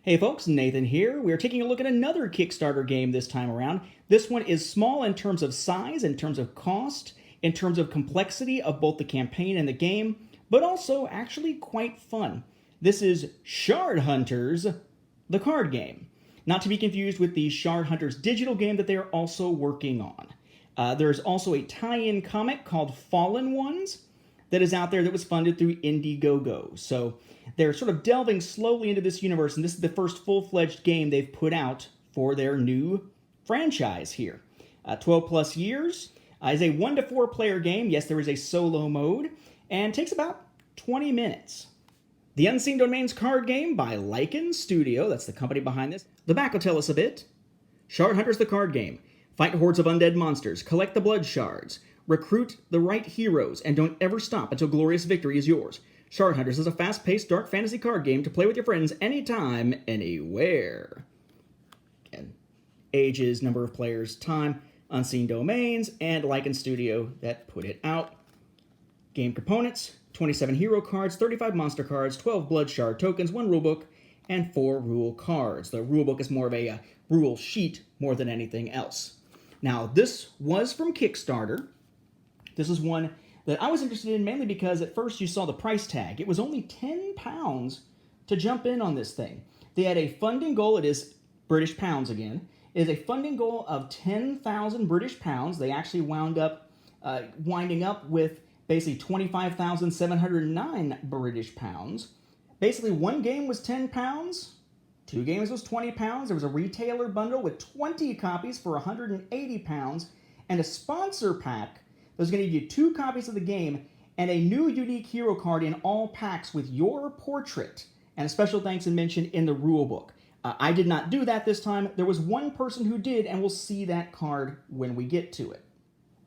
Hey folks, Nathan here. We're taking a look at another Kickstarter game this time around. This one is small in terms of size, in terms of cost, in terms of complexity of both the campaign and the game, but also actually quite fun. This is Shardhunters, the card game. Not to be confused with the Shardhunters digital game that they are also working on. There's also a tie-in comic called Fallen Ones that is out there that was funded through Indiegogo. So they're sort of delving slowly into this universe, and this is the first full-fledged game they've put out for their new franchise here. 12 plus years. Is a 1 to 4 player game. Yes, there is a solo mode, and takes about 20 minutes. The Unseen Domains card game by Lycan Studio, that's the company behind this. The back will tell us a bit. Shardhunters the card game. Fight hordes of undead monsters, collect the blood shards, recruit the right heroes, and don't ever stop until glorious victory is yours. Shardhunters is a fast-paced dark fantasy card game to play with your friends anytime, anywhere. And ages, number of players, time, Unseen Domains, and Lycan Studio that put it out. Game components, 27 hero cards, 35 monster cards, 12 blood shard tokens, 1 rulebook, and 4 rule cards. The rulebook is more of a rule sheet more than anything else. Now, this was from Kickstarter. This is one that I was interested in mainly because at first you saw the price tag. It was only £10 to jump in on this thing. They had a funding goal, it is British pounds again, it is a funding goal of 10,000 British pounds. They actually wound up winding up with basically 25,709 British pounds. Basically, one game was £10, 2 games was £20. There was a retailer bundle with 20 copies for £180, and a sponsor pack that was going to give you 2 copies of the game and a new unique hero card in all packs with your portrait, and a special thanks and mention in the rulebook. I did not do that this time. There was one person who did, and we'll see that card when we get to it.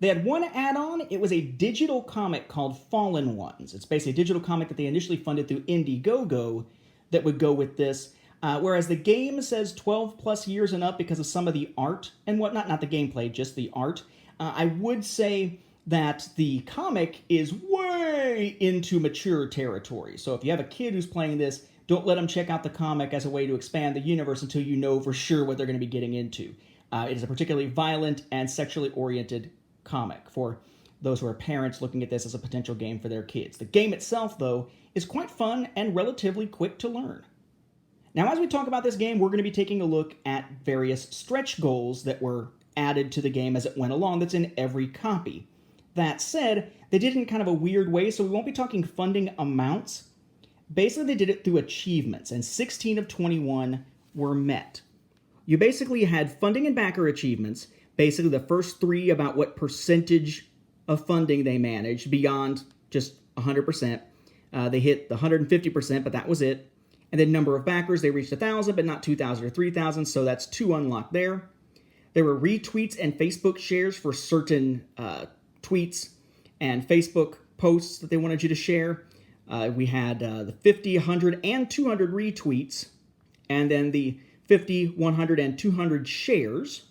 They had one add-on. It was a digital comic called Fallen Ones. It's basically a digital comic that they initially funded through Indiegogo that would go with this. Whereas the game says 12 plus years and up because of some of the art and whatnot, not the gameplay, just the art. I would say that the comic is way into mature territory. So if you have a kid who's playing this, don't let them check out the comic as a way to expand the universe until you know for sure what they're going to be getting into. It is a particularly violent and sexually oriented comic for those who are parents looking at this as a potential game for their kids. The game itself, though, is quite fun and relatively quick to learn. Now, as we talk about this game, we're going to be taking a look at various stretch goals that were added to the game as it went along that's in every copy. That said, they did it in kind of a weird way, so we won't be talking funding amounts. Basically, they did it through achievements, and 16 of 21 were met. You basically had funding and backer achievements, basically the first 3 about what percentage of funding they managed beyond just 100%. They hit the 150%, but that was it. And then number of backers, they reached 1,000, but not 2,000 or 3,000, so that's 2 unlocked there. There were retweets and Facebook shares for certain tweets and Facebook posts that they wanted you to share. We had the 50, 100, and 200 retweets, and then the 50, 100, and 200 shares.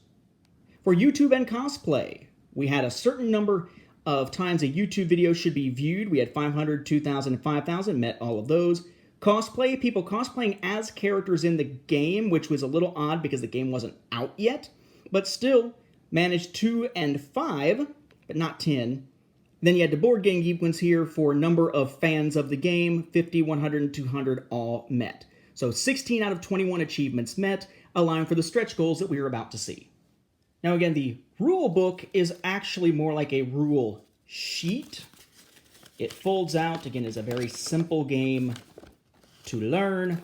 For YouTube and cosplay, we had a certain number of times a YouTube video should be viewed. We had 500, 2,000, and 5,000, met all of those. Cosplay, people cosplaying as characters in the game, which was a little odd because the game wasn't out yet, but still managed 2 and 5, but not 10. Then you had the board game geek ones here for number of fans of the game, 50, 100, and 200 all met. So 16 out of 21 achievements met, allowing for the stretch goals that we were about to see. Now again, the rule book is actually more like a rule sheet. It folds out, again, is a very simple game to learn.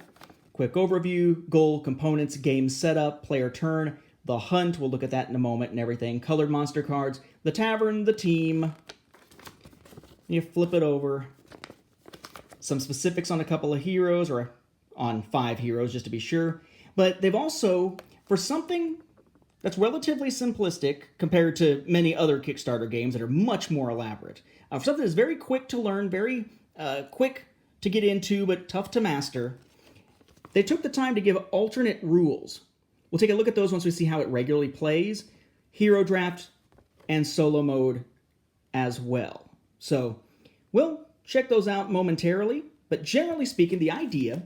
Quick overview, goal, components, game setup, player turn, the hunt, we'll look at that in a moment and everything, colored monster cards, the tavern, the team. You flip it over. Some specifics on a couple of heroes, or on 5 heroes just to be sure. But they've also, for something that's relatively simplistic compared to many other Kickstarter games that are much more elaborate, for something that's very quick to learn, very quick to get into, but tough to master, they took the time to give alternate rules. We'll take a look at those once we see how it regularly plays. Hero draft and solo mode as well. So we'll check those out momentarily, but generally speaking, the idea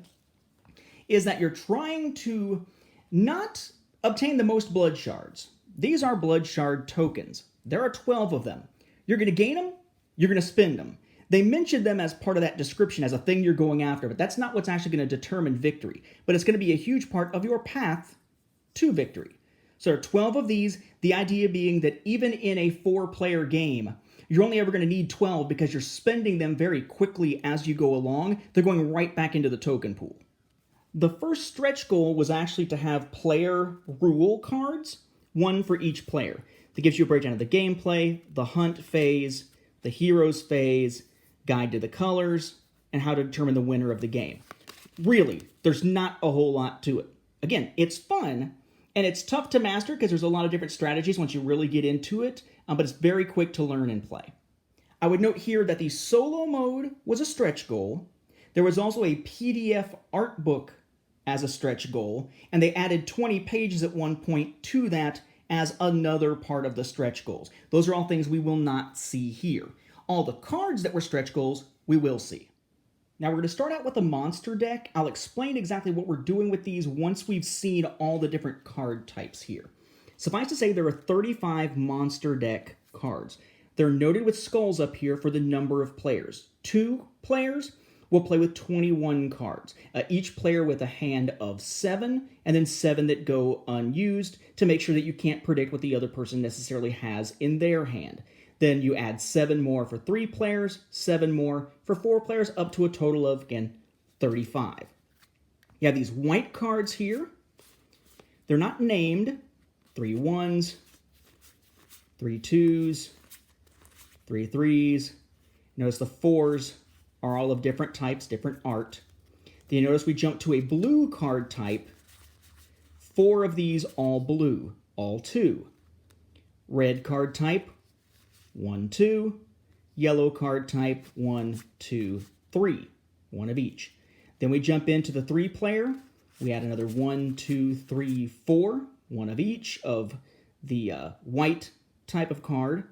is that you're trying to not obtain the most blood shards. These are blood shard tokens. There are 12 of them. You're going to gain them, you're going to spend them. They mentioned them as part of that description as a thing you're going after, but that's not what's actually going to determine victory. But it's going to be a huge part of your path to victory. So there are 12 of these, the idea being that even in a 4-player game, you're only ever going to need 12 because you're spending them very quickly as you go along. They're going right back into the token pool. The first stretch goal was actually to have player rule cards, one for each player. That gives you a breakdown of the gameplay, the hunt phase, the heroes phase, guide to the colors, and how to determine the winner of the game. Really, there's not a whole lot to it. Again, it's fun, and it's tough to master because there's a lot of different strategies once you really get into it, but it's very quick to learn and play. I would note here that the solo mode was a stretch goal. There was also a PDF art book as a stretch goal, and they added 20 pages at one point to that as another part of the stretch goals. Those are all things we will not see here. All the cards that were stretch goals, we will see. Now we're going to start out with the monster deck. I'll explain exactly what we're doing with these once we've seen all the different card types here. Suffice to say, there are 35 monster deck cards. They're noted with skulls up here for the number of players. 2 players will play with 21 cards, each player with a hand of 7, and then 7 that go unused to make sure that you can't predict what the other person necessarily has in their hand. Then you add 7 more for 3 players, 7 more for 4 players, up to a total of, again, 35. You have these white cards here. They're not named. 3 1s, 3 2s, 3 3s. Notice the 4s are all of different types, different art. Then you notice we jump to a blue card type. 4 of these all blue, all 2. Red card type, 1, 2. Yellow card type, 1, 2, 3. 1 of each. Then we jump into the 3-player. We add another 1, 2, 3, 4. 1 of each of the white type of card.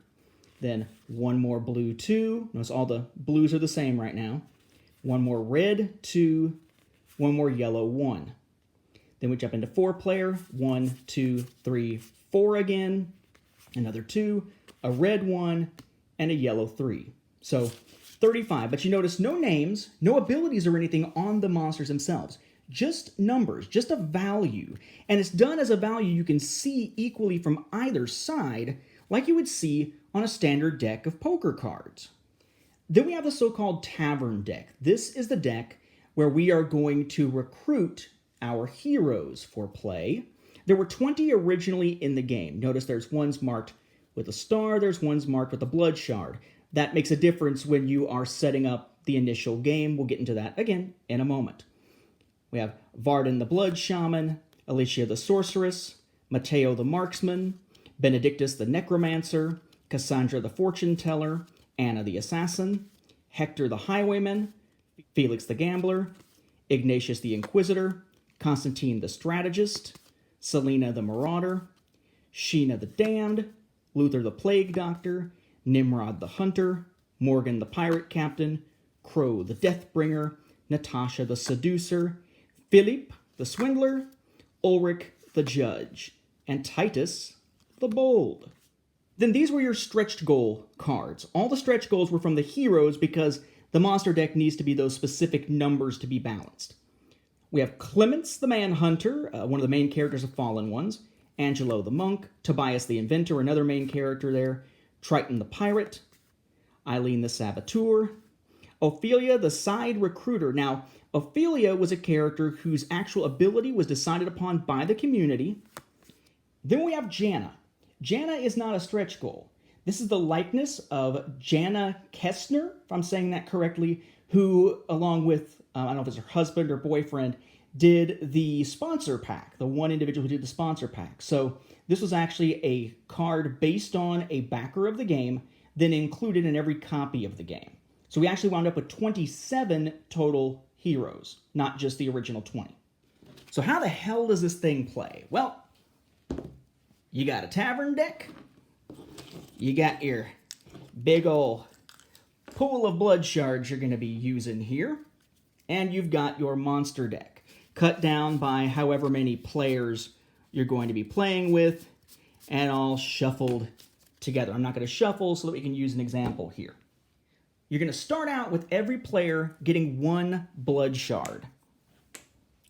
Then 1 more blue 2. Notice all the blues are the same right now. 1 more red 2. 1 more yellow 1. Then we jump into 4-player. 1, 2, 3, 4 again. Another 2. A red 1. And a yellow 3. So 35. But you notice no names, no abilities or anything on the monsters themselves. Just numbers, just a value. And it's done as a value you can see equally from either side, like you would see on a standard deck of poker cards. Then we have the so-called Tavern Deck. This is the deck where we are going to recruit our heroes for play. There were 20 originally in the game. Notice there's ones marked with a star, there's ones marked with a blood shard. That makes a difference when you are setting up the initial game. We'll get into that again in a moment. We have Varden the Blood Shaman, Alicia the Sorceress, Matteo the Marksman, Benedictus the Necromancer, Cassandra the Fortune Teller, Anna the Assassin, Hector the Highwayman, Felix the Gambler, Ignatius the Inquisitor, Constantine the Strategist, Selena the Marauder, Sheena the Damned, Luther the Plague Doctor, Nimrod the Hunter, Morgan the Pirate Captain, Crow the Deathbringer, Natasha the Seducer, Philippe the Swindler, Ulrich the Judge, and Titus the Bold. Then these were your stretched goal cards. All the stretch goals were from the heroes because the monster deck needs to be those specific numbers to be balanced. We have Clements the Manhunter, one of the main characters of Fallen Ones, Angelo the Monk, Tobias the Inventor, another main character there, Triton the Pirate, Eileen the Saboteur, Ophelia the Side Recruiter. Now, Ophelia was a character whose actual ability was decided upon by the community. Then we have Janna. Janna is not a stretch goal. This is the likeness of Janna Kestner, if I'm saying that correctly, who, along with, I don't know if it's her husband or boyfriend, did the sponsor pack, the one individual who did the sponsor pack. So this was actually a card based on a backer of the game, then included in every copy of the game. So we actually wound up with 27 total heroes, not just the original 20. So how the hell does this thing play? Well, you got a tavern deck, you got your big ol' pool of blood shards you're going to be using here, and you've got your monster deck. cut down by however many players you're going to be playing with, and all shuffled together. I'm not going to shuffle so that we can use an example here. You're going to start out with every player getting 1 blood shard.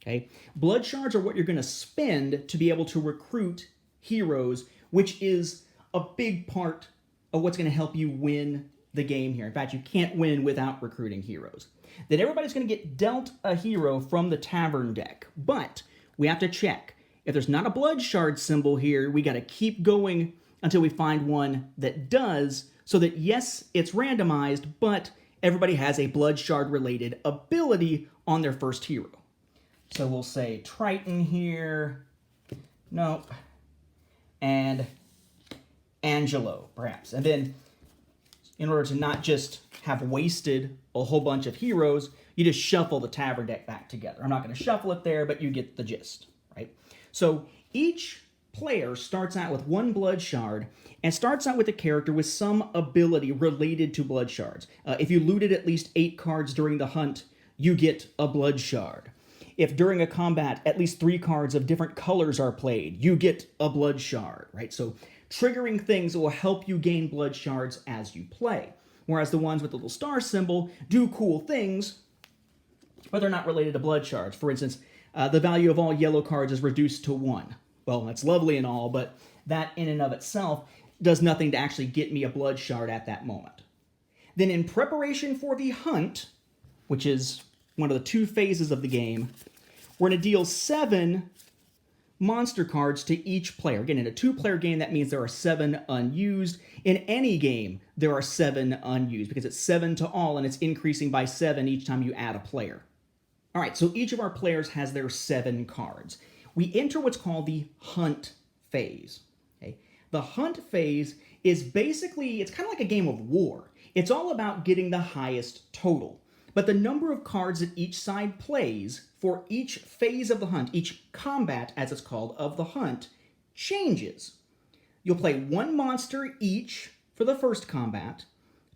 Okay? Blood shards are what you're going to spend to be able to recruit heroes, which is a big part of what's going to help you win the game here. In fact, you can't win without recruiting heroes. Then everybody's going to get dealt a hero from the Tavern Deck, but we have to check. If there's not a blood shard symbol here, we got to keep going until we find one that does, so that yes, it's randomized, but everybody has a blood shard related ability on their first hero. So we'll say Triton here, nope, and Angelo, perhaps. And then in order to not just have wasted a whole bunch of heroes, you just shuffle the Tavern Deck back together. I'm not going to shuffle it there, but you get the gist, right? So each player starts out with 1 blood shard and starts out with a character with some ability related to blood shards. If you looted at least 8 cards during the hunt, you get a blood shard. If during a combat at least 3 cards of different colors are played, you get a blood shard, right? So triggering things that will help you gain blood shards as you play. Whereas the ones with the little star symbol do cool things, but they're not related to blood shards. For instance, the value of all yellow cards is reduced to 1. Well, that's lovely and all, but that in and of itself does nothing to actually get me a blood shard at that moment. Then in preparation for the hunt, which is one of the 2 phases of the game, we're going to deal 7 monster cards to each player. Again, in a 2-player game, that means there are 7 unused. In any game, there are 7 unused, because it's 7 to all, and it's increasing by 7 each time you add a player. All right, so each of our players has their 7 cards. We enter what's called the hunt phase. Okay? The hunt phase is basically, it's kind of like a game of war. It's all about getting the highest total. But the number of cards that each side plays for each phase of the hunt, each combat, as it's called, of the hunt, changes. You'll play 1 monster each for the first combat,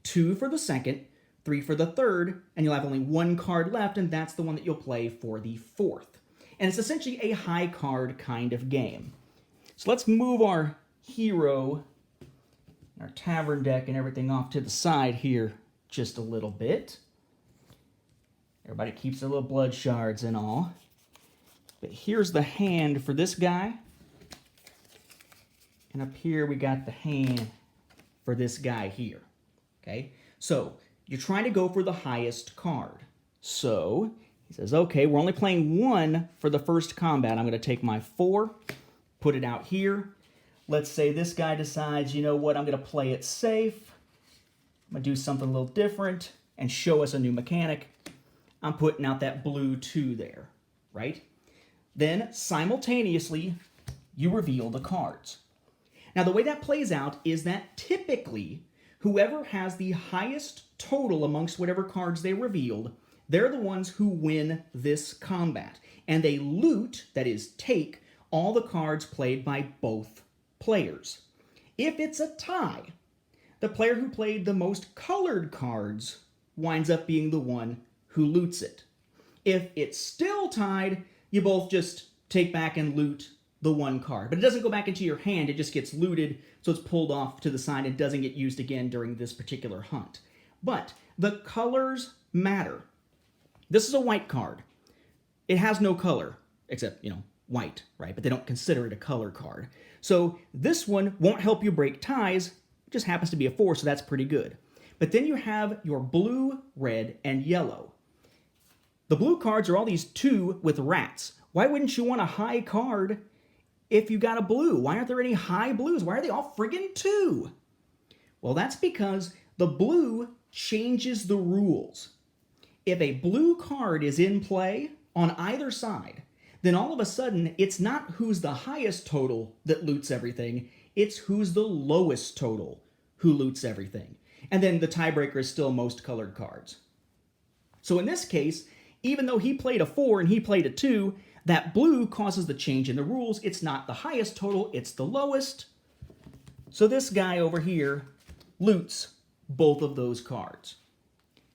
2 for the second, 3 for the third, and you'll have only 1 card left, and that's the one that you'll play for the fourth. And it's essentially a high card kind of game. So let's move our hero, our Tavern Deck, and everything off to the side here just a little bit. Everybody keeps their little blood shards and all. But here's the hand for this guy. And up here we got the hand for this guy here. Okay? So you're trying to go for the highest card. So he says, okay, we're only playing 1 for the first combat. I'm going to take my 4, put it out here. Let's say this guy decides, you know what, I'm going to play it safe. I'm going to do something a little different and show us a new mechanic. I'm putting out that blue 2 there, right? Then, simultaneously, you reveal the cards. Now, the way that plays out is that typically, whoever has the highest total amongst whatever cards they revealed, they're the ones who win this combat. And they loot, that is, take, all the cards played by both players. If it's a tie, the player who played the most colored cards winds up being the one who loots it. If it's still tied, you both just take back and loot the 1 card. But it doesn't go back into your hand, it just gets looted, so it's pulled off to the side and doesn't get used again during this particular hunt. But the colors matter. This is a white card. It has no color, except, white, right? But they don't consider it a color card. So this one won't help you break ties, it just happens to be a 4, so that's pretty good. But then you have your blue, red, and yellow. The blue cards are all these 2 with rats. Why wouldn't you want a high card if you got a blue? Why aren't there any high blues? Why are they all friggin' 2? Well, that's because the blue changes the rules. If a blue card is in play on either side, then all of a sudden, it's not who's the highest total that loots everything, it's who's the lowest total who loots everything. And then the tiebreaker is still most colored cards. So in this case, even though he played a 4 and he played a 2, that blue causes the change in the rules. It's not the highest total, it's the lowest. So this guy over here loots both of those cards.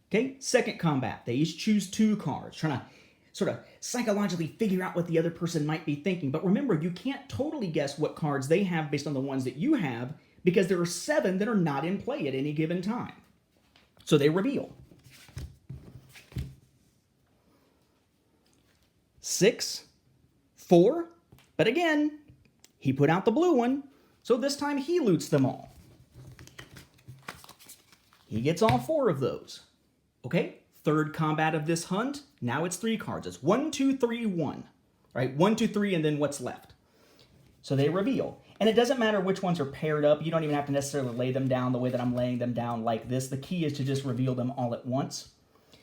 Okay, second combat. They each choose 2 cards, trying to sort of psychologically figure out what the other person might be thinking. But remember, you can't totally guess what cards they have based on the ones that you have, because there are 7 that are not in play at any given time. So they reveal. 6, 4, but again, he put out the blue one, so this time he loots them all. He gets all 4 of those. Okay, third combat of this hunt, now it's 3 cards. It's 1, 2, 3, 1. Right, 1, 2, 3, and then what's left. So they reveal. And it doesn't matter which ones are paired up. You don't even have to necessarily lay them down the way that I'm laying them down like this. The key is to just reveal them all at once.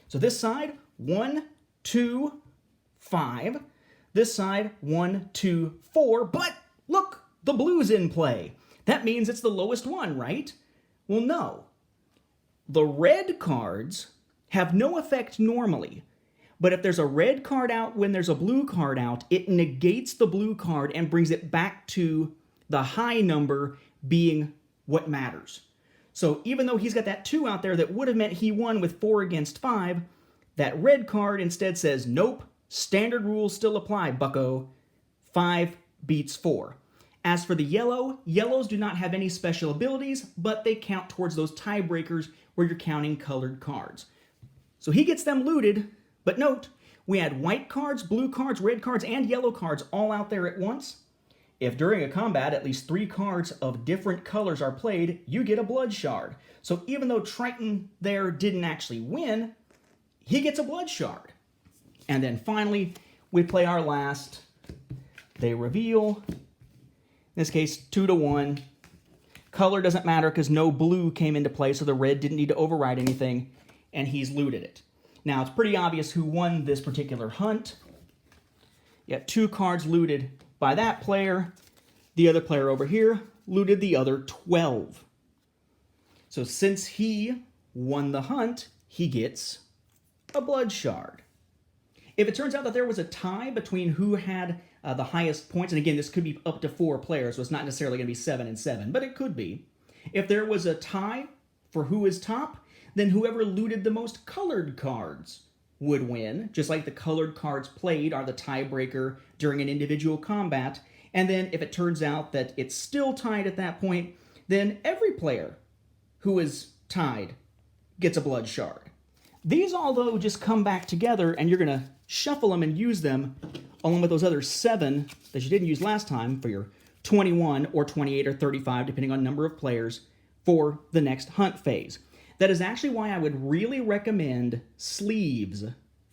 So this side, 1, 2, 5. This side, 1, 2, 4. But look, the blue's in play. That means it's the lowest one, right? Well, no. The red cards have no effect normally. But if there's a red card out when there's a blue card out, it negates the blue card and brings it back to the high number being what matters. So even though he's got that 2 out there that would have meant he won with 4 against 5, that red card instead says, nope, standard rules still apply, bucko. 5 beats 4. As for the yellows do not have any special abilities, but they count towards those tiebreakers where you're counting colored cards. So he gets them looted, but note, we had white cards, blue cards, red cards, and yellow cards all out there at once. If during a combat at least 3 cards of different colors are played, you get a blood shard. So even though Triton there didn't actually win, he gets a blood shard. And then finally, we play our last. They reveal. In this case, 2 to 1. Color doesn't matter because no blue came into play, so the red didn't need to override anything, and he's looted it. Now, it's pretty obvious who won this particular hunt. You got 2 cards looted by that player. The other player over here looted the other 12. So since he won the hunt, he gets a blood shard. If it turns out that there was a tie between who had the highest points, and again, this could be up to 4 players, so it's not necessarily going to be 7 and 7, but it could be. If there was a tie for who is top, then whoever looted the most colored cards would win, just like the colored cards played are the tiebreaker during an individual combat. And then if it turns out that it's still tied at that point, then every player who is tied gets a blood shard. These all, though, just come back together, and you're going to shuffle them and use them along with those other 7 that you didn't use last time for your 21 or 28 or 35, depending on number of players, for the next hunt phase. That is actually why I would really recommend sleeves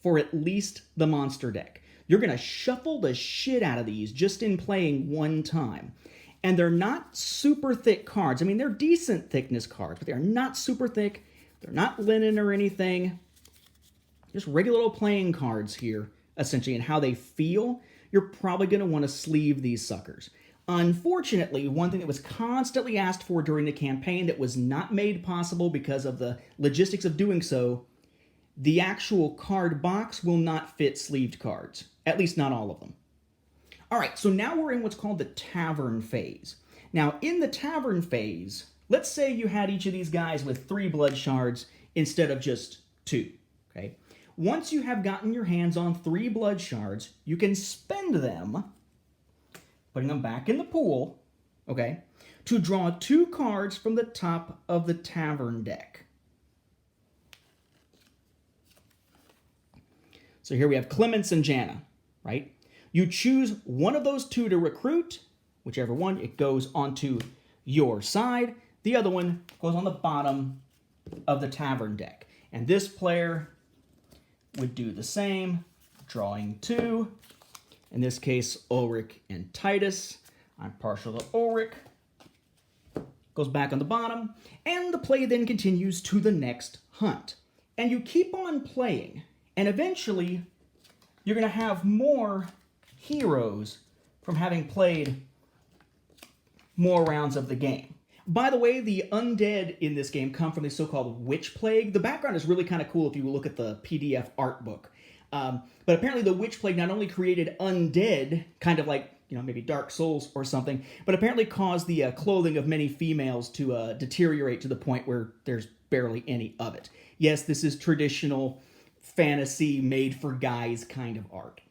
for at least the monster deck. You're going to shuffle the shit out of these just in playing one time. And they're not super thick cards. I mean, they're decent thickness cards, but they're not super thick. They're not linen or anything. Just regular old playing cards here, essentially, and how they feel. You're probably going to want to sleeve these suckers. Unfortunately, one thing that was constantly asked for during the campaign that was not made possible because of the logistics of doing so, the actual card box will not fit sleeved cards. At least not all of them. All right, so now we're in what's called the Tavern phase. Now, in the Tavern phase, let's say you had each of these guys with 3 blood shards instead of just 2, okay? Once you have gotten your hands on 3 blood shards, you can spend them, putting them back in the pool, okay, to draw 2 cards from the top of the Tavern Deck. So here we have Clements and Jana, right? You choose one of those 2 to recruit, whichever one, it goes onto your side. The other one goes on the bottom of the Tavern Deck. And this player would do the same, drawing 2. In this case, Ulrich and Titus. I'm partial to Ulrich. Goes back on the bottom. And the play then continues to the next hunt. And you keep on playing. And eventually, you're going to have more heroes from having played more rounds of the game. By the way, the undead in this game come from the so-called witch plague. The background is really kind of cool if you look at the PDF art book. But apparently the witch plague not only created undead, kind of like, maybe Dark Souls or something, but apparently caused the clothing of many females to deteriorate to the point where there's barely any of it. Yes, this is traditional fantasy made for guys kind of art.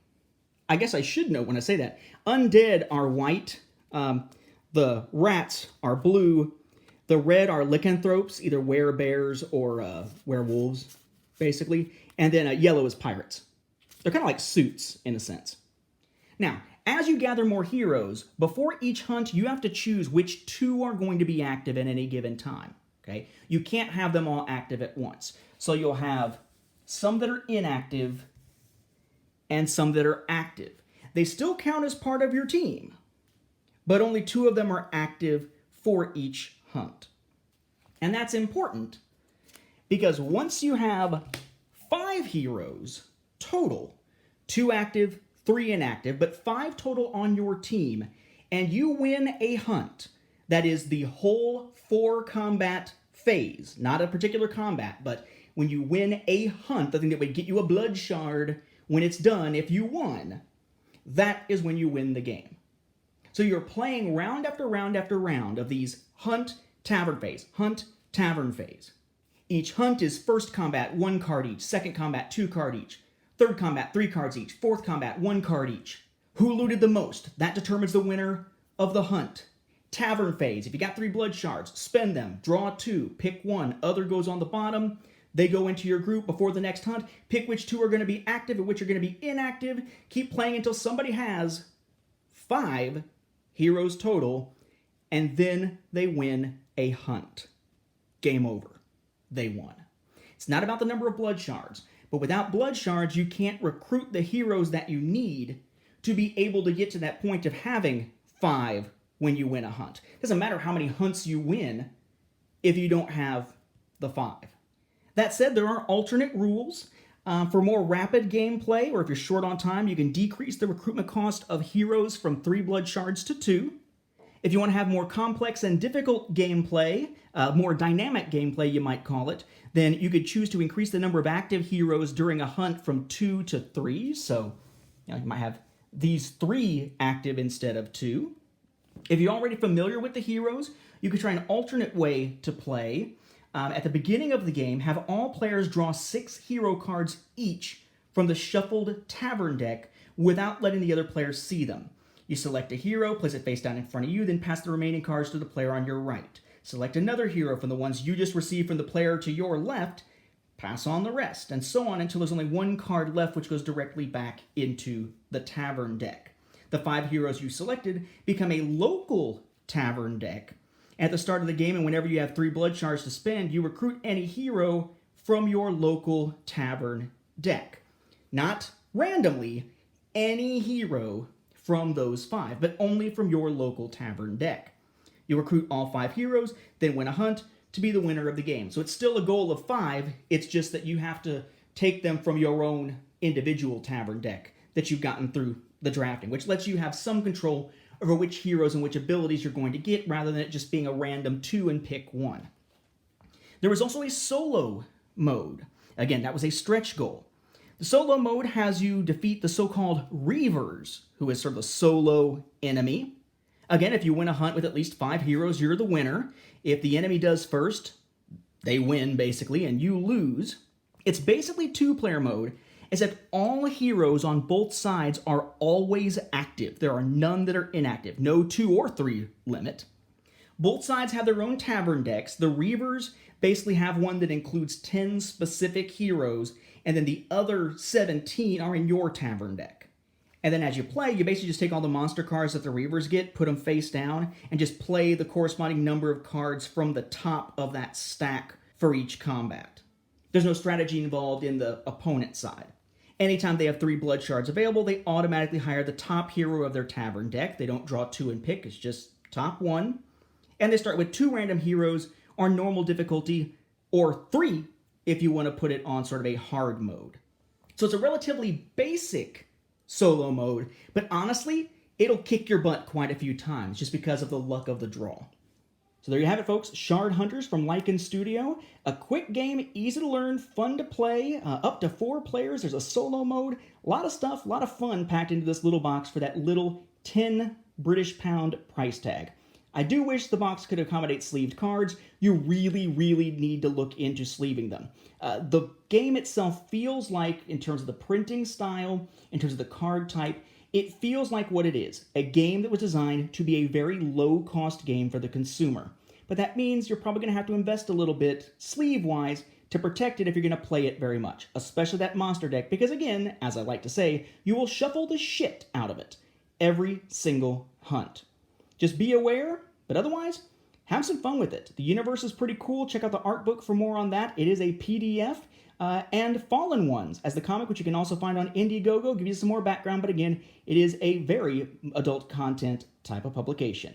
I guess I should note when I say that. Undead are white. The rats are blue. The red are lycanthropes, either werebears or werewolves, basically. And then yellow is pirates. They're kind of like suits, in a sense. Now, as you gather more heroes, before each hunt, you have to choose which 2 are going to be active at any given time. Okay? You can't have them all active at once. So you'll have some that are inactive and some that are active. They still count as part of your team, but only 2 of them are active for each hunt. And that's important because once you have 5 heroes total, 2 active, 3 inactive, but 5 total on your team, and you win a hunt that is the whole 4 combat phase, not a particular combat, but when you win a hunt, the thing that would get you a blood shard when it's done, if you won, that is when you win the game. So you're playing round after round after round of these hunt, tavern phase, hunt, tavern phase. Each hunt is first combat, 1 card each, second combat, 2 card each, third combat, 3 cards each, fourth combat, 1 card each. Who looted the most? That determines the winner of the hunt. Tavern phase, if you got 3 blood shards, spend them, draw 2, pick 1, other goes on the bottom. They go into your group before the next hunt. Pick which 2 are going to be active and which are going to be inactive. Keep playing until somebody has 5 heroes total, and then they win a hunt. Game over. They won. It's not about the number of blood shards, but without blood shards, you can't recruit the heroes that you need to be able to get to that point of having 5 when you win a hunt. It doesn't matter how many hunts you win if you don't have the 5. That said, there are alternate rules. For more rapid gameplay, or if you're short on time, you can decrease the recruitment cost of heroes from 3 blood shards to 2. If you want to have more complex and difficult gameplay, more dynamic gameplay you might call it, then you could choose to increase the number of active heroes during a hunt from 2 to 3. So you might have these 3 active instead of 2. If you're already familiar with the heroes, you could try an alternate way to play. At the beginning of the game, have all players draw 6 hero cards each from the shuffled Tavern Deck without letting the other players see them. You select a hero, place it face down in front of you, then pass the remaining cards to the player on your right. Select another hero from the ones you just received from the player to your left, pass on the rest, and so on until there's only 1 card left, which goes directly back into the Tavern Deck. The 5 heroes you selected become a local Tavern Deck. At the start of the game, and whenever you have 3 blood shards to spend, you recruit any hero from your local Tavern Deck. Not randomly, any hero from those 5, but only from your local Tavern Deck. You recruit all 5 heroes, then win a hunt to be the winner of the game. So it's still a goal of 5, it's just that you have to take them from your own individual Tavern Deck that you've gotten through the drafting, which lets you have some control over which heroes and which abilities you're going to get, rather than it just being a random 2 and pick 1. There was also a solo mode. Again, that was a stretch goal. The solo mode has you defeat the so-called Reavers, who is sort of a solo enemy. Again, if you win a hunt with at least 5 heroes, you're the winner. If the enemy does first, they win, basically, and you lose. It's basically 2-player mode, except all heroes on both sides are always active. There are none that are inactive. No 2 or 3 limit. Both sides have their own Tavern Decks. The Reavers basically have one that includes 10 specific heroes, and then the other 17 are in your Tavern Deck. And then as you play, you basically just take all the monster cards that the Reavers get, put them face down, and just play the corresponding number of cards from the top of that stack for each combat. There's no strategy involved in the opponent side. Anytime they have 3 blood shards available, they automatically hire the top hero of their Tavern Deck. They don't draw 2 and pick, it's just top 1. And they start with 2 random heroes on normal difficulty, or 3 if you want to put it on sort of a hard mode. So it's a relatively basic solo mode, but honestly, it'll kick your butt quite a few times just because of the luck of the draw. So there you have it, folks. Shardhunters from Lycan Studio. A quick game, easy to learn, fun to play, up to 4 players. There's a solo mode. A lot of stuff, a lot of fun packed into this little box for that little 10 British pound price tag. I do wish the box could accommodate sleeved cards. You really, really need to look into sleeving them. The game itself feels like, in terms of the printing style, in terms of the card type, it feels like what it is, a game that was designed to be a very low-cost game for the consumer. But that means you're probably going to have to invest a little bit, sleeve-wise, to protect it if you're going to play it very much, especially that monster deck, because again, as I like to say, you will shuffle the shit out of it every single hunt. Just be aware, but otherwise, have some fun with it. The universe is pretty cool. Check out the art book for more on that. It is a PDF. And Fallen Ones as the comic, which you can also find on Indiegogo, give you some more background, but again, it is a very adult content type of publication.